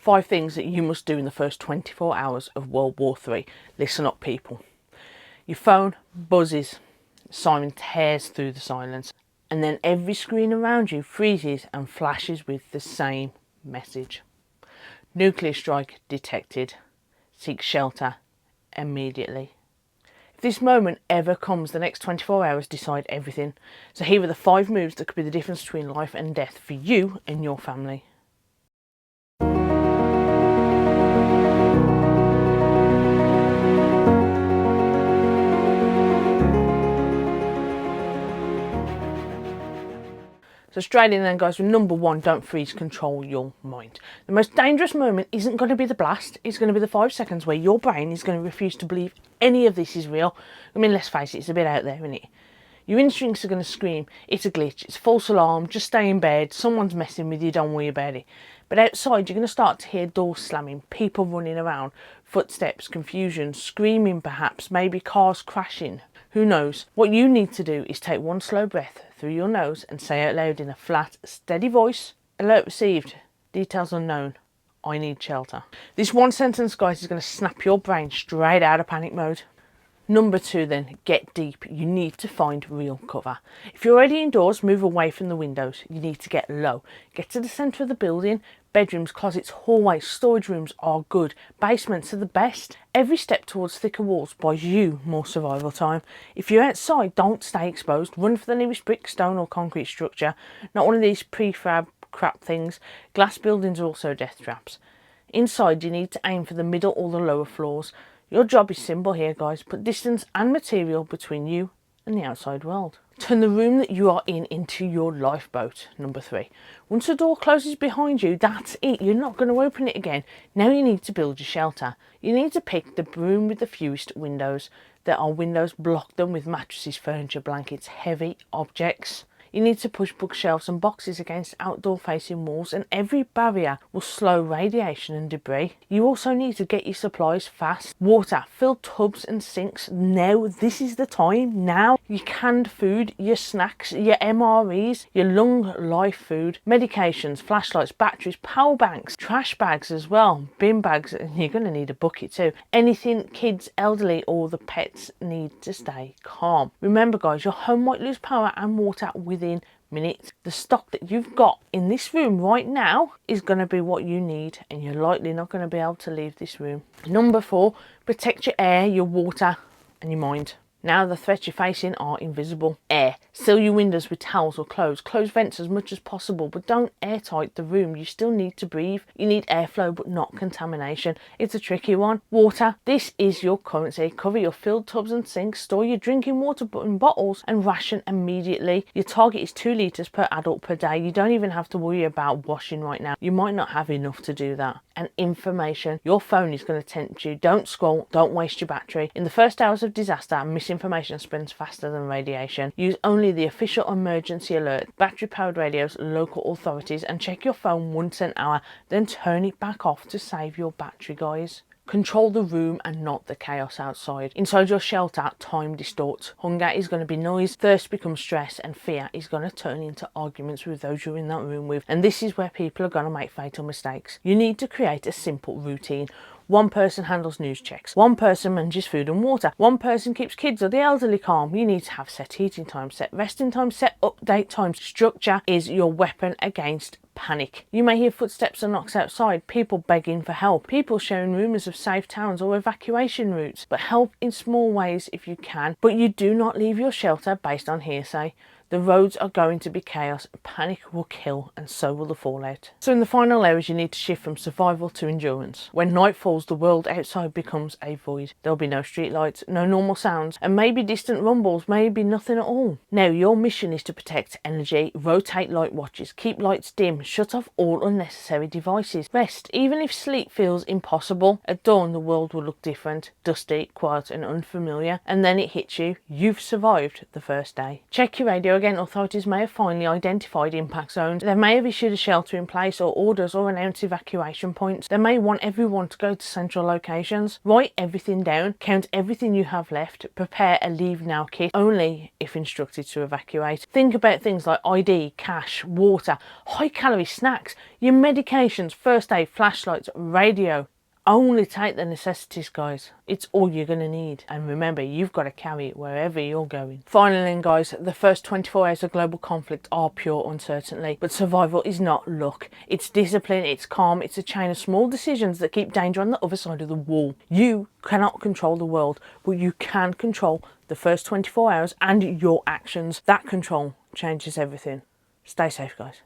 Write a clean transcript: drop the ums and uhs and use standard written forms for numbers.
5 things that you must do in the first 24 hours of World War III. Listen up, people. Your phone buzzes. Siren tears through the silence. And then every screen around you freezes and flashes with the same message. Nuclear strike detected. Seek shelter immediately. If this moment ever comes, the next 24 hours decide everything. So here are the 5 moves that could be the difference between life and death for you and your family. So straight in then, guys, with number 1, don't freeze, control your mind. The most dangerous moment isn't going to be the blast, it's going to be the 5 seconds where your brain is going to refuse to believe any of this is real. I mean, let's face it, it's a bit out there, isn't it? Your instincts are going to scream, it's a glitch, it's a false alarm, just stay in bed, someone's messing with you, don't worry about it. But outside, you're going to start to hear doors slamming, people running around, footsteps, confusion, screaming perhaps, maybe cars crashing. Who knows? What you need to do is take one slow breath through your nose and say out loud in a flat, steady voice, alert received, details unknown, I need shelter. This one sentence, guys, is going to snap your brain straight out of panic mode. Number 2 then, get deep. You need to find real cover. If you're already indoors, move away from the windows. You need to get low. Get to the centre of the building. Bedrooms, closets, hallways, storage rooms are good. Basements are the best. Every step towards thicker walls buys you more survival time. If you're outside, don't stay exposed. Run for the nearest brick, stone or concrete structure. Not one of these prefab crap things. Glass buildings are also death traps. Inside, you need to aim for the middle or the lower floors. Your job is simple here, guys. Put distance and material between you and the outside world. Turn the room that you are in into your lifeboat. Number 3. Once the door closes behind you, that's it. You're not going to open it again. Now you need to build your shelter. You need to pick the room with the fewest windows. There are windows, block them with mattresses, furniture, blankets, heavy objects. You need to push bookshelves and boxes against outdoor facing walls, and every barrier will slow radiation and debris. You also need to get your supplies fast. Water, fill tubs and sinks. Now, this is the time. Now, your canned food, your snacks, your MREs, your long life food, medications, flashlights, batteries, power banks, trash bags as well, bin bags, and you're going to need a bucket too. Anything kids, elderly or the pets need to stay calm. Remember, guys, your home might lose power and water within minutes. The stock that you've got in this room right now is going to be what you need, and you're likely not going to be able to leave this room. Number 4, protect your air, your water and your mind. Now the threats you're facing are invisible. Air. Seal your windows with towels or clothes. Close vents as much as possible, but don't airtight the room. You still need to breathe. You need airflow, but not contamination. It's a tricky one. Water. This is your currency. Cover your filled tubs and sinks. Store your drinking water in bottles and ration immediately. Your target is 2 litres per adult per day. You don't even have to worry about washing right now. You might not have enough to do that. And information. Your phone is going to tempt you. Don't scroll. Don't waste your battery. In the first hours of disaster, misinformation spreads faster than radiation. Use only the official emergency alert, battery powered radios, local authorities, and check your phone once an hour, then turn it back off to save your battery, guys. Control the room and not the chaos outside. Inside your shelter, time distorts. Hunger is going to be noise, thirst becomes stress, and fear is going to turn into arguments with those you're in that room with. And this is where people are going to make fatal mistakes. You need to create a simple routine. One person handles news checks. One person manages food and water. One person keeps kids or the elderly calm. You need to have set eating times, set resting times, set update times. Structure is your weapon against panic. You may hear footsteps and knocks outside, people begging for help, people sharing rumours of safe towns or evacuation routes. But help in small ways if you can. But you do not leave your shelter based on hearsay. The roads are going to be chaos, panic will kill, and so will the fallout. So in the final areas, you need to shift from survival to endurance. When night falls, the world outside becomes a void. There'll be no street lights, no normal sounds, and maybe distant rumbles, maybe nothing at all. Now, your mission is to protect energy, rotate light watches, keep lights dim, shut off all unnecessary devices. Rest, even if sleep feels impossible. At dawn, the world will look different, dusty, quiet, and unfamiliar, and then it hits you. You've survived the first day. Check your radio again, authorities may have finally identified impact zones. They may have issued a shelter in place or orders or announced evacuation points. They may want everyone to go to central locations. Write everything down, count everything you have left, prepare a leave now kit, only if instructed to evacuate. Think about things like ID, cash, water, high calorie snacks, your medications, first aid, flashlights, radio. Only take the necessities, guys. It's all you're going to need. And remember, you've got to carry it wherever you're going. Finally then, guys, the first 24 hours of global conflict are pure uncertainty. But survival is not luck. It's discipline, it's calm, it's a chain of small decisions that keep danger on the other side of the wall. You cannot control the world, but you can control the first 24 hours and your actions. That control changes everything. Stay safe, guys.